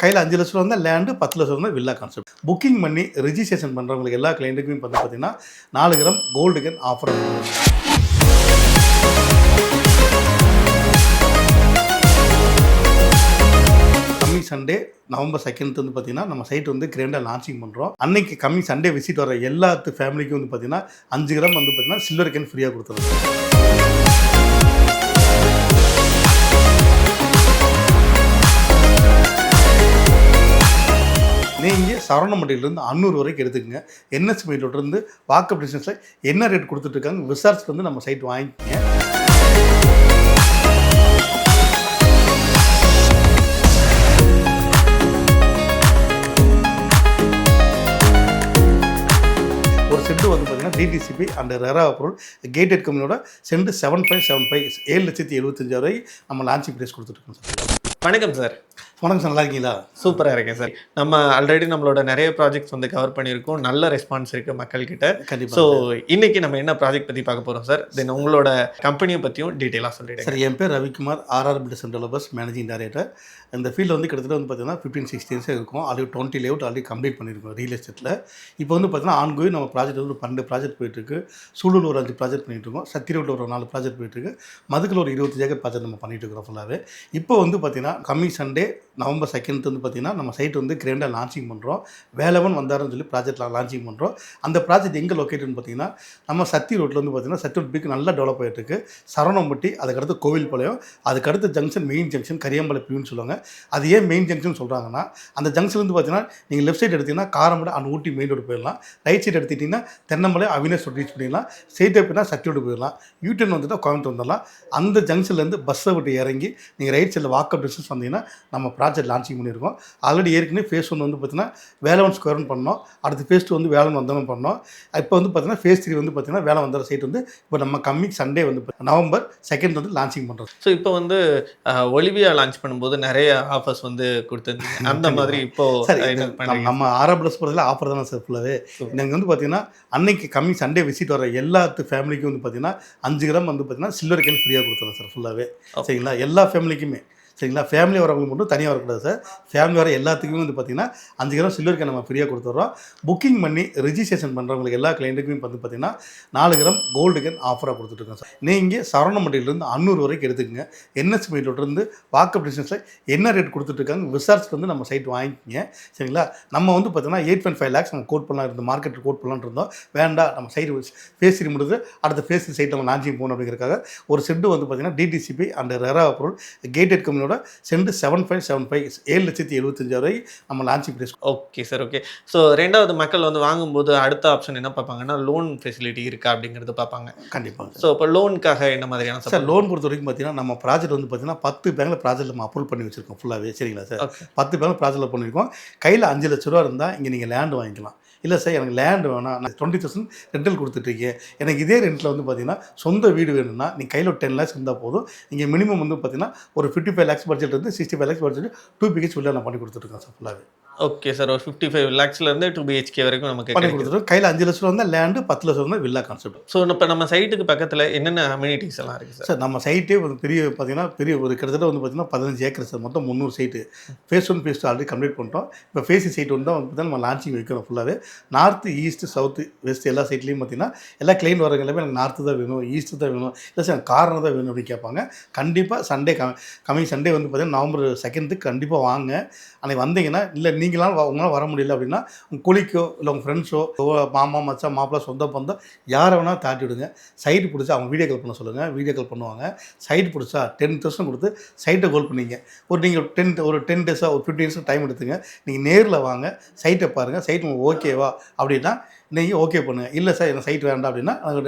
கையில் 5,00,000 வந்தால் லேண்டு, 10,00,000 வந்தால் வில்லா கான்செப்ட். புக்கிங் பண்ணி ரிஜிஸ்ட்ரேஷன் பண்ணுறவங்களுக்கு எல்லா கிளைண்ட்டுக்குமே பார்த்தீங்கன்னா 4 கிராம் கோல்டு கன் ஆஃபர். கம்மிங் சண்டே நவம்பர் 2 வந்து பார்த்தீங்கன்னா நம்ம சைட் வந்து கிராண்டாக லான்ச்சிங் பண்ணுறோம். அன்னைக்கு கம்மிங் சண்டே விசிட் வர எல்லாத்து ஃபேமிலிக்கும் வந்து பார்த்தீங்கன்னா 5 கிராம் வந்து பார்த்தீங்கன்னா சில்வர் கேன் ஃப்ரீயாக கொடுத்துருவோம். நீங்கள் சரவணம்பட்டியிலேருந்து அன்னூர் வரைக்கும் எடுத்துக்கங்க. என்எஸ் மெயின்லேருந்து வாக்கப் டிஸ்டன்ஸில் என்ன ரேட் கொடுத்துட்ருக்காங்க விசாரிச்சுட்டு வந்து நம்ம சைட் வாங்கிக்கங்க. ஒரு செட்டு வந்து பார்த்தீங்கன்னா DTCP and RERA approval gated கம்பெனியோட செண்டு 7575 7,75,000 நம்ம லான்ச்சிங் ப்ரைஸ் கொடுத்துட்ருக்கோம் சார். வணக்கம் சார். வணக்கம் சார், நல்லா இருக்கீங்களா? சூப்பராக இருக்கேன் சார். நம்ம ஆல்ரெடி நம்மளோட நிறைய ப்ராஜெக்ட்ஸ் வந்து கவர் பண்ணியிருக்கோம். நல்ல ரெஸ்பான்ஸ் இருக்குது மக்கள்கிட்ட. கண்டிப்பாக. ஸோ இன்னைக்கு நம்ம என்ன ப்ராஜெக்ட் பற்றி பார்க்க போகிறோம் சார்? தென் உங்களோட கம்பெனியை பற்றியும் டீட்டெயிலாக சொல்லிடுங்க சார். என் பேர் Ravikumar, RR builders developers managing director. இந்த ஃபீல்டில் வந்து கிட்டத்தட்ட வந்து பார்த்தீங்கன்னா 15-16 இயர்ஸாக இருக்கும். ஆல்ரெடி 20 லேஅவுட் ஆல்ரெடி கம்ப்ளீட் பண்ணியிருக்கோம் ரியல் எஸ்டேட்டில். இப்போ வந்து பார்த்தீங்கன்னா ஆன்கோயிங் நம்ம ப்ராஜெக்ட் வந்து 12 ப்ராஜெக்ட் போயிட்டுருக்கு. சூலூரில் ஒரு 5 ப்ராஜெக்ட் பண்ணிகிட்ருக்கோம். சத்திரோட்டில் ஒரு 4 ப்ராஜெக்ட் போயிட்டுருக்கு. மதுக்கில் ஒரு 25 ஏக்கர் ப்ராஜெக்ட் நம்ம பண்ணிகிட்டு இருக்கிறோம் ஃபுல்லாகவே. இப்போ வந்து பார்த்தீங்கன்னா கம்மிங் சண்டே நவம்பர் 2 வந்து பார்த்தீங்கன்னா நம்ம சைட் வந்து கிராண்டாக லான்ச்சிங் பண்ணுறோம். வேலவன் வந்தாருன்னு சொல்லி ப்ராஜெக்ட் லான்ச்சிங் பண்ணுறோம். அந்த ப்ராஜெக்ட் எங்கே லொக்கேட்டுன்னு பார்த்தீங்கன்னா நம்ம சத்தி ரோட்டில் வந்து பார்த்தீங்கன்னா சத்தி ரோட் பிக்கு நல்லா டெவலப் ஆகிட்டு இருக்கு. சரவணம்பட்டி, அதுக்கடுத்து கோவில்பாளையம், அதுக்கடுத்து ஜங்ஷன் மெயின் ஜங்ஷன் கரியாம்பாளையம் பியூன்னு சொல்லுவாங்க. அது ஏன் மெயின் ஜங்ஷன் சொல்கிறாங்கன்னா அந்த ஜங்ஷன்லேருந்து பார்த்தீங்கன்னா நீங்கள் லெஃப்ட் சைடு எடுத்திங்கன்னா Karamadai and Ooty main road போயிடலாம். ரைட் சைடு எடுத்துக்கிட்டிங்கன்னா தென்னமலை அவினாஷ் ரோடு ரீச் பண்ணிடலாம். ஸ்ட்ரெயிட் போய்னா சத்தி ரோடு போயிடலாம். யூடியூன் வந்துட்டு கோயம்புத்தூர் வந்துடலாம். அந்த ஜங்ஷன்லேருந்து பஸ்ஸை விட்டு இறங்கி நீங்கள் ரைட் சைடில் வாக்கப் டிஸ்டன்ஸ் வந்தீங்கன்னா நம்ம ப்ராஜெக்ட் லான்ச்சிங் பண்ணியிருக்கோம். ஆல்ரெடி ஏற்கனவே ஃபேஸ் 1 வந்து பார்த்தீங்கன்னா வேலவன் ஸ்கொயர்னு பண்ணோம். அடுத்து ஃபேஸ் 2 வந்து வேலவன் வந்தவன் பண்ணோம். இப்போ வந்து பார்த்தீங்கன்னா ஃபேஸ் 3 வந்து பார்த்தீங்கன்னா வேலை வந்த சைட் வந்து இப்போ நம்ம கம்மிங் சண்டே வந்து நவம்பர் 2 வந்து லான்ச்சிங் பண்ணுறோம். ஸோ இப்போ வந்து ஒலிவியா லான்ச் பண்ணும்போது நிறைய ஆஃபர்ஸ் வந்து கொடுத்துருந்தீங்க. அந்த மாதிரி இப்போ நம்ம ஆர்ஆர் பிளஸ் போகிறதுல ஆஃபர் தானே சார் ஃபுல்லாகவே. நீங்கள் வந்து பார்த்தீங்கன்னா அன்னைக்கு கம்மிங் சண்டே விசிட் வர எல்லாத்து ஃபேமிலிக்கும் வந்து பார்த்தீங்கன்னா 5 கிராம் வந்து பார்த்தீங்கன்னா சில்வர் கேன் ஃப்ரீயாக கொடுத்துறோம் சார் ஃபுல்லாகவே. சரிங்களா? எல்லா ஃபேமிலிக்குமே. சரிங்களா? ஃபேமிலி வரவங்களுக்கு மட்டும் தனியாக வரக்கூடாது சார். ஃபேமிலி வர எல்லாத்துக்குமே வந்து பார்த்தீங்கன்னா 5 கிராம் சில்வர் கேன் நம்ம ஃப்ரீயாக கொடுத்துட்றோம். புக்கிங் பண்ணி ரிஜிஸ்ட்ரேஷன் பண்ணுறவங்களுக்கு எல்லா கிளைண்ட்டுக்குமே வந்து பார்த்தீங்கன்னா 4 கிராம் கோல்டு கேன் ஆஃபராக கொடுத்துட்ருக்கோம் சார். நீங்கள் சரவணம்பட்டியிலேருந்து அன்னூர் வரைக்கும் எடுத்துக்கங்க. என்எஸ் மெயின்லேருந்து வாக்கப் டிஸ்டன்ஸில் என்ன ரேட் கொடுத்துட்ருக்காங்க விசாரிச்சுட்டு வந்து நம்ம சைட் வாங்கிக்கிங்க. சரிங்களா? நம்ம வந்து பார்த்தீங்கன்னா 8.5 lakhs நம்ம கோட் பண்ணலாம் இருந்தோம். மார்க்கெட் கோட் பண்ணலான்னு இருந்தோம். வேண்டாம், நம்ம சைடு ஃபேஸ் 3 முடிஞ்சு அடுத்த ஃபேஸ் சைட் நம்ம லான்ச்சிங் போகணும் அப்படிங்கிறக்காக ஒரு செட்டு வந்து பார்த்தீங்கன்னா DTCP and RERA approval gated கம்பெனியோட செண்டு 7575 7,75,000 நம்ம launching price. Okay sir. Okay. So ரெண்டாவது மக்கள் வந்து வாங்கும்போது அடுத்த ஆப்ஷன் என்ன பார்ப்பாங்கன்னா லோன் ஃபெசிலிட்டி இருக்கா அப்படிங்கிறது பார்ப்பாங்க. கண்டிப்பாக. ஸோ இப்போ லோனுக்காக என்ன மாதிரியான சார் லோன் பொறுத்த வரைக்கும் பார்த்தீங்கன்னா நம்ம ப்ராஜெக்ட் வந்து பார்த்தீங்கன்னா 10 பேங்கில் ப்ராஜெக்ட் நம்ம அப்ரூவல் பண்ணி வச்சிருக்கோம் ஃபுல்லாகவே. சரிங்களா சார்? 10 பேங்கில் ப்ராஜெக்டில் பண்ணியிருக்கோம். கையில் 5 லட்ச ரூபா இருந்தால் இங்கே நீங்கள் லேண்டு வாங்கிக்கலாம். இல்லை சார் எனக்கு லேண்டு வேணாம், நான் 20,000 ரெண்டல் கொடுத்துட்ருக்கேன், எனக்கு இதே ரெண்டில் வந்து பார்த்தீங்கன்னா சொந்த வீடு வேணும்னா நீங்கள் கையில் ஒரு 10 lakhs இருந்தால் போதும். இங்கே மினிமம் வந்து பார்த்தீங்கன்னா ஒரு 55 lakhs பட்ஜெட் இருந்து 65 lakhs பட்ஜெட் 2 BHK வீட்டில் நான் பண்ணி கொடுத்துருக்கேன் சார் ஃபுல்லாகவே. Okay sir. ஒரு 55 lakhsலேருந்து 2 BHK வரைக்கும் நமக்கு பண்ணி கொடுத்துருக்கோம். கையில் 5 லட்ச ரூபா வந்தால் லேண்டு, 10,00,000 வந்தால் வில்லா கான்செப்ட். ஸோ இப்போ நம்ம சைட்டுக்கு பக்கத்தில் என்னென்ன அம்யூனிட்டிஸ் எல்லாம் இருக்குது சார்? சார் நம்ம சைட்டே ஒரு பெரிய பார்த்தீங்கன்னா பெரிய ஒரு கிட்டத்தட்ட வந்து பார்த்தீங்கன்னா 15 ஏக்கர் சார். மொத்தம் 300 site. Phase 1 phase 2 already complete பண்ணிட்டோம். இப்போ ஃபேஸ் சைட் வந்து தான் நம்ம லான்ச்சிங் வைக்கிறோம் ஃபுல்லாகவே. நார்த்து, ஈஸ்ட்டு, சவுத்து, வெஸ்ட் எல்லா சைட்லேயும் பார்த்தீங்கன்னா எல்லா கிளைண்ட் வரவங்க எல்லாமே எனக்கு நார்த்து தான் வேணும், ஈஸ்ட்டு தான் வேணும், இல்லை சார் எனக்கு கார்னர் தான் வேணும் அப்படின்னு கேட்பாங்க. கண்டிப்பாக சண்டே கம்மிங் சண்டே வந்து பார்த்தீங்கன்னா நவம்பர் 2 கண்டிப்பாக வாங்க. அன்றைக்கி வந்தீங்கன்னா இல்லை நீங்களாம் உங்களால் வர முடியல அப்படின்னா உங்கள் குளிக்கோ இல்லை உங்கள் ஃப்ரெண்ட்ஸோ மாமா மச்சான் மாப்பிள்ளை சொந்த பந்தம் யாரை வேணால் தாட்டி விடுங்க. சைட்டு பிடிச்சா அவங்க வீடியோ கால் பண்ண சொல்லுங்கள். வீடியோ கால் பண்ணுவாங்க. சைட்டு பிடிச்சா 10,000 கொடுத்து சைட்டை கோல் பண்ணிங்க. நீங்கள் ஒரு 10 டேஸாக ஒரு 15 days டைம் எடுத்துங்க. நீங்கள் நேரில் வாங்க, சைட்டை பாருங்கள். சைட் உங்களுக்கு ஓகேவா அப்படின்னா நீங்கள் ஓகே பண்ணுங்கள். இல்லை சார் எனக்கு சைட் வேண்டாம் அப்படின்னா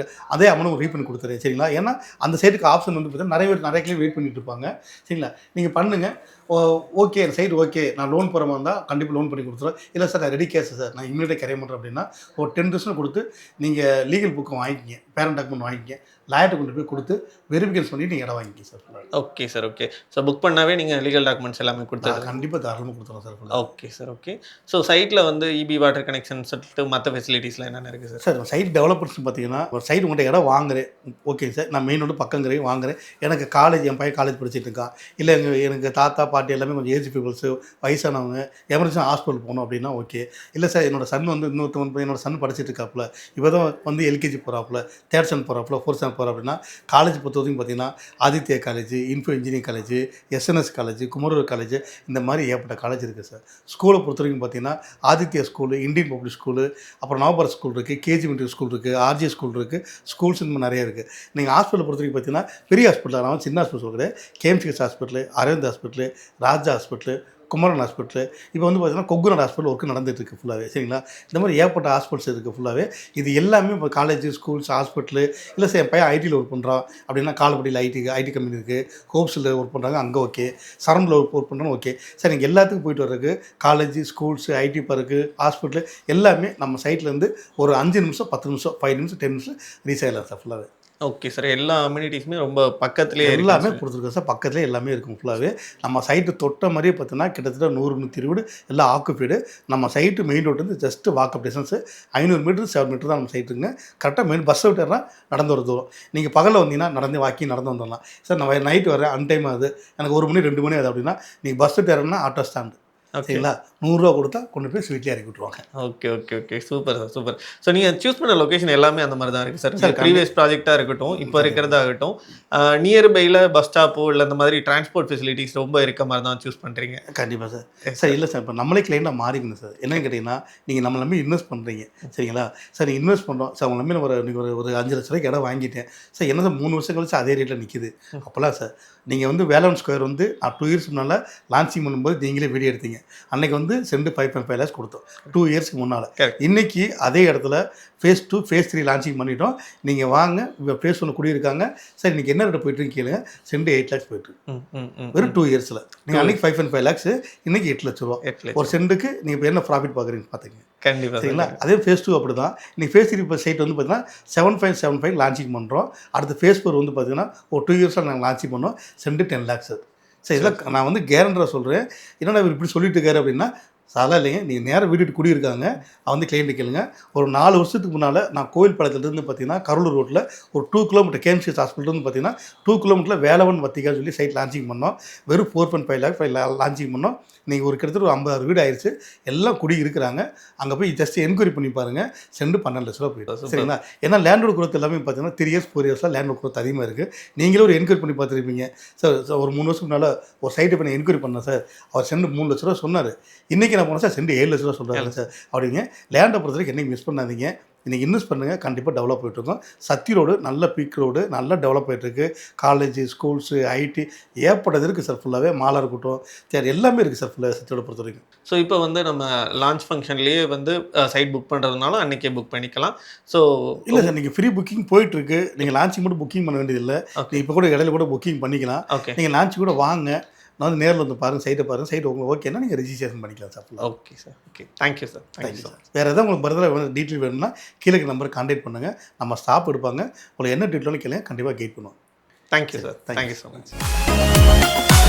அதே அமௌண்ட் ரீஃபண்ட் கொடுத்துறேன். சரிங்களா? ஏன்னா அந்த சைட்டுக்கு ஆப்ஷன் வந்து பார்த்தீங்கன்னா நிறைய கிளைண்ட் வெயிட் பண்ணிட்டு இருப்பாங்க. சரிங்களா? நீங்கள் பண்ணுங்கள். ஓகே எனக்கு சைட் ஓகே, நான் லோன் போகிற மாதிரி இருந்தால் கண்டிப்பாக லோன் பண்ணி கொடுத்துருவேன். இல்லை சார் நான் ரெடி கேஷ் சார், நான் இமீடியட்டாக கரைய மாட்டேன் அப்படின்னா ஒரு 10,000 கொடுத்து நீங்கள் லீகல் புக்கை வாங்கிக்கிங்க, பேரண்ட் டாக்குமெண்ட் வாங்கிக்கிங்க. லாயர்ட்ட கொண்டு போய் கொடுத்து வெரிஃபிகேஷன் பண்ணி நீங்கள் இடம் வாங்கிக்க சார் ஃபுல்லாக. Okay sir, okay. So book பண்ணாவே நீங்கள் லீகல் டாக்குமெண்ட்ஸ் எல்லாமே கொடுத்துருங்க. கண்டிப்பாக தாராளமாக கொடுத்துருவோம் சார் ஃபுல்லாக. Okay sir, okay. ஸோ சைட்டில் வந்து இபி வாட்டர் கனெக்ஷன் சொல்லிட்டு மற்ற ஃபெசிலிட்டிஸ்லாம் என்னென்ன இருக்குது சார்? சார் சைட் டெவலப்பர்ஸ் பார்த்தீங்கன்னா ஒரு சைடு உங்கள்கிட்ட இடம் வாங்குறேன், ஓகேங்க சார், நான் மெயின் ரோடு பக்கங்கிறேன் வாங்குறேன், எனக்கு காலேஜ் என் பையன் காலேஜ் படிச்சுட்டு இருக்கான், இல்லை எனக்கு தாத்தா பாட்டி எல்லாமே கொஞ்சம் ஏஜ் பீப்புள்ஸு வயசானவங்க எமர்ஜென்சி ஹாஸ்பிட்டல் போகணும் அப்படின்னா ஓகே. இல்லை சார் என்னோட சன் வந்து என்னோட சன் படிச்சுட்டு இருக்காப்புல, இப்போ தான் வந்து எல்கேஜி போகிறாப்புல, தேர்ட் ஸ்டாண்டர்ட் போகிறாப்புல, ஃபோர்த் ஸ்டாண்டர்ட் போகிறா அப்படின்னா காலேஜ் பொறுத்தவரைக்கும் பார்த்தீங்கன்னா Aditya college, info engineering college, SNS college, Kumarur college, இந்த மாதிரி ஏகப்பட்ட காலேஜ் இருக்குது சார். ஸ்கூலை பொறுத்த வரைக்கும் பார்த்தீங்கன்னா Aditya school, Indian public school, அப்புறம் நவபாரத் ஸ்கூல் இருக்குது, கேஜி மெட்ரிக் ஸ்கூல் இருக்குது, ஆர்ஜி ஸ்கூல் இருக்குது, ஸ்கூல்ஸ் இந்த மாதிரி நிறைய இருக்குது. நீங்கள் ஹாஸ்பிட்டலை பொறுத்த வரைக்கும் பார்த்தீங்கன்னா பெரிய ஹாஸ்பிட்டல், நான் சின்ன ஹாஸ்பிட்டல் சொல்கிறேன், கேஎம்சிஎஸ் ஹாஸ்பிட்டலு, அரவிந்த் ஹாஸ்பிட்டலு, ராஜா ஹாஸ்பிட்டலு, குமரன் ஹாஸ்பிட்டலு, இப்போ வந்து பார்த்தீங்கன்னா கொங்குநாடு ஹாஸ்பிட்டல் ஒர்க்கு நடந்துகிட்ருக்கு ஃபுல்லாகவே, சரிங்களா. இந்த மாதிரி ஏகப்பட்ட ஹாஸ்பிட்டல்ஸ் இருக்குது ஃபுல்லாகவே. இது எல்லாமே இப்போ காலேஜ், ஸ்கூல்ஸ், ஹாஸ்பிட்டலு, இல்லை சார் என் பையன் ஐடியில் ஒர்க் பண்ணுறான் அப்படின்னா காலப்படியில் ஐடி கம்பெனி இருக்குது, ஹோப்ஸில் ஒர்க் பண்ணுறாங்க அங்கே ஓகே, சரம்பில் ஒர்க் பண்ணுறாங்க ஓகே சார். நீங்கள் எல்லாத்துக்கும் போயிட்டு வர்றதுக்கு college, schools, ID park, hospital எல்லாமே நம்ம சைட்லேருந்து ஒரு 5 நிமிஷம் 10 நிமிஷம் 5 நிமிஷம் 10 நிமிஷம் ரீச் ஆகிடலாம் சார் ஃபுல்லாகவே. ஓகே சார், எல்லா அம்யூனிட்டிஸுமே ரொம்ப பக்கத்துலேயே எல்லாமே கொடுத்துருக்கோம் சார், பக்கத்துலேயே எல்லாமே இருக்கும் ஃபுல்லாகவே. நம்ம சைட்டு தொட்ட மாதிரியே பார்த்தீங்கன்னா கிட்டத்தட்ட 100-120 எல்லாம் ஆக்குப்பீடு. நம்ம சைட்டு மெயின் ரோடு வந்து ஜஸ்ட் வாக்கப் டிஸ்டன்ஸு 500 மீட்டர் 7 மீட்டர் தான் நம்ம சைட்டுங்க. கரெக்டாக மெயின் பஸ் விட்டுறா நடந்து வர தூரம். நீங்கள் பகலில் வந்தீங்கன்னா நடந்து வந்துடலாம் சார். நான் நைட்டு வரேன் அன்டைம் ஆகுது, எனக்கு 1 மணி 2 மணி ஆகுது அப்படின்னா நீங்கள் பஸ் விட்டு இறங்கினா ஆட்டோ ஸ்டாண்டு, சரிங்களா, 100 ரூபா கொடுத்தா கொண்டு போய் ஸ்வீட்லேயே இறக்கி விட்ருவாங்க. Okay okay okay, super sir, super. So நீங்கள் சூஸ் பண்ண லொக்கேஷன் எல்லாமே அந்த மாதிரி தான் இருக்குது சார். ப்ரீவியஸ் ப்ராஜெக்டாக இருக்கட்டும், இப்போ இருக்கிறதாகட்டும், நியர்பையில் பஸ் ஸ்டாப்போ இல்லை இந்த மாதிரி டிரான்ஸ்போர்ட் ஃபெசிலிட்டிஸ் ரொம்ப இருக்க மாதிரி தான் சூஸ் பண்ணுறீங்க. கண்டிப்பாக சார். சார் இல்லை சார், இப்போ நம்மளே கிளைண்டாக மாறிக்கணும் சார். என்னன்னு கேட்டிங்கன்னா நீங்கள் நம்ம நம்பி இன்வெஸ்ட் பண்ணுறீங்க, சரிங்களா சார். நீங்கள் இன்வெஸ்ட் பண்ணுறோம் சார், உங்களை நம்பி நீங்கள் ஒரு 5 லட்ச ரூபாய்க்கு இடம் வாங்கிட்டேன் சார். என்ன சார் 3 வருஷம் கழிச்சு அதே ரேட்டில் நிற்கிது அப்போல்லாம் சார். நீங்கள் வந்து வேலவன் ஸ்கொயர் வந்து நான் 2 இயர்ஸ் முன்னால் லான்ச்சிங் பண்ணும்போது நீங்களே வீடியோ எடுத்தீங்க. அன்றைக்கி வந்து சென்ட் 5.5 lakhs கொடுத்தோம் 2 இயர்ஸ்க்கு முன்னால். இன்றைக்கி அதே இடத்துல ஃபேஸ் 2 ஃபேஸ் 3 லான்ச்சிங் பண்ணிட்டோம். நீங்கள் வாங்க, இப்போ ஃபேஸ் 1 குடியிருக்காங்க சார். இன்றைக்கி என்ன ரேட்டு போய்ட்டுருக்கு கேளுங்க, சென்ட் 8 lakhs போய்ட்டு வெறும் 2 இயர்ஸில். நீங்கள் அன்றைக்கி 5.5 lakhs, இன்றைக்கி 8 லட்ச ரூபா ஒரு சென்ட்டுக்கு. நீங்கள் இப்போ என்ன ப்ராஃபிட் பார்க்குறீங்க பார்த்துங்க, கண்டிப்பாக, சரிங்களா. அதே ஃபேஸ் 2 அப்படி தான். இன்றைக்கி ஃபேஸ் 3 இப்போ சைட் வந்து பார்த்தீங்கன்னா 7.75 லான்ச்சிங் பண்ணுறோம். அடுத்து ஃபேஸ் 4 வந்து பார்த்தீங்கன்னா ஒரு 2 இயர்ஸாக நாங்கள் லான்ச்சிங் பண்ணோம், சென்ட் 10 lakhs. சரி, இதில் நான் வந்து கேரண்டராக சொல்கிறேன். என்னடா இவர் இப்படி சொல்லிட்டு இருக்காரு அப்படின்னா, சாதா இல்லைங்க. நீங்கள் நேராக வீட்டுக்கு குடியிருக்காங்க, வந்து கிளைண்ட்டு கேளுங்க. ஒரு 4 வருஷத்துக்கு முன்னால் நான் கோவில் படத்துலேருந்து பார்த்தீங்கன்னா கரூர் ரோட்டில் ஒரு 2 கிலோமீட்டர் கேஎம்சிஎஸ் ஹாஸ்பிட்டல் பார்த்தீங்கன்னா 2 கிலோமீட்டரில் வேலவன் வத்திகான்னு சொல்லி சைட் லான்ச்சிங் பண்ணோம். வெறும் 4.5 lakh லான்ச்சிங் பண்ணோம். நீங்கள் ஒரு கிட்டத்தட்ட ஒரு 50 வீடு ஆயிடுச்சு, எல்லாம் குடி இருக்கிறாங்க. அங்கே போய் ஜஸ்ட் என்கொயரி பண்ணி பாருங்கள், சென்ட் 12 லட்ச ரூபா போயிடும், சரிங்களா. ஏன்னா லேண்டோட குரோத் எல்லாமே பார்த்தீங்கன்னா 3 இயர்ஸ் 4 இயர்ஸில் லேண்டோட குரோத் அதிகமாக இருக்குது. நீங்களே ஒரு என்கொயரி பண்ணி பார்த்துருப்பீங்க சார். ஒரு 3 வருஷத்துக்கு முன்னால் ஒரு சைட்டை பண்ணி என்கொயரி பண்ணேன் சார். அவர் சென்ட் 3 லட்ச ரூபா சொன்னார். இன்றைக்கி நான் போனேன் சார், சென்ட் 7 லட்ச ரூபா சொல்கிறாங்க சார். அப்படிங்க லேண்டை பொறுத்த வரைக்கும் என்றைக்கு மிஸ் பண்ணாதீங்க. இன்றைக்கி இன்வெஸ்ட் பண்ணுங்கள், கண்டிப்பாக டெவலப் போயிட்டுருக்கோம். சத்தி ரோடு நல்ல பீக் ரோடு, நல்லா டெவலப் ஆகிட்டுருக்கு. காலேஜ், ஸ்கூல்ஸு, ஐடி ஏற்பட்டது இருக்குது சார். ஃபுல்லாகவே மாலாக இருக்கட்டும், சரி எல்லாமே இருக்குது சார் ஃபுல்லாக சத்தியோட பொறுத்த வரைக்கும். ஸோ இப்போ வந்து நம்ம லான்ச் ஃபங்க்ஷன்லேயே வந்து சைட் புக் பண்ணுறதுனால அன்றைக்கே புக் பண்ணிக்கலாம். ஸோ இல்லை சார், நீங்கள் ஃப்ரீ புக்கிங் போயிட்டுருக்கு. நீங்கள் லான்ச்சிங் மட்டும் புக்கிங் பண்ண வேண்டியதில்லை. இப்போ கூட இடையில கூட புக்கிங் பண்ணிக்கலாம். ஓகே, நீங்கள் லான்ச் கூட வாங்க, நான் வந்து நேரில் வந்து பாருங்கள், சைட்டை பாருங்கள். சைட் உங்களுக்கு ஓகேன்னா நீங்கள் ரெஜிஸ்ட்ரேஷன் பண்ணிக்கலாம் sir. Okay sir, okay, thank you sir. Thank you sir. வேறு எதாவது உங்களுக்கு பர்தராக டீட்டெயில் வேணும்னா கீழே நம்பருக்கு கான்டாக்ட் பண்ணுங்கள். நம்ம ஸ்டாஃப் எடுப்பாங்க, உங்களுக்கு என்ன டீட்டெயிலும் கேளுங்க, கண்டிப்பாக கைட் பண்ணுவோம். Thank you sir, thank you so much.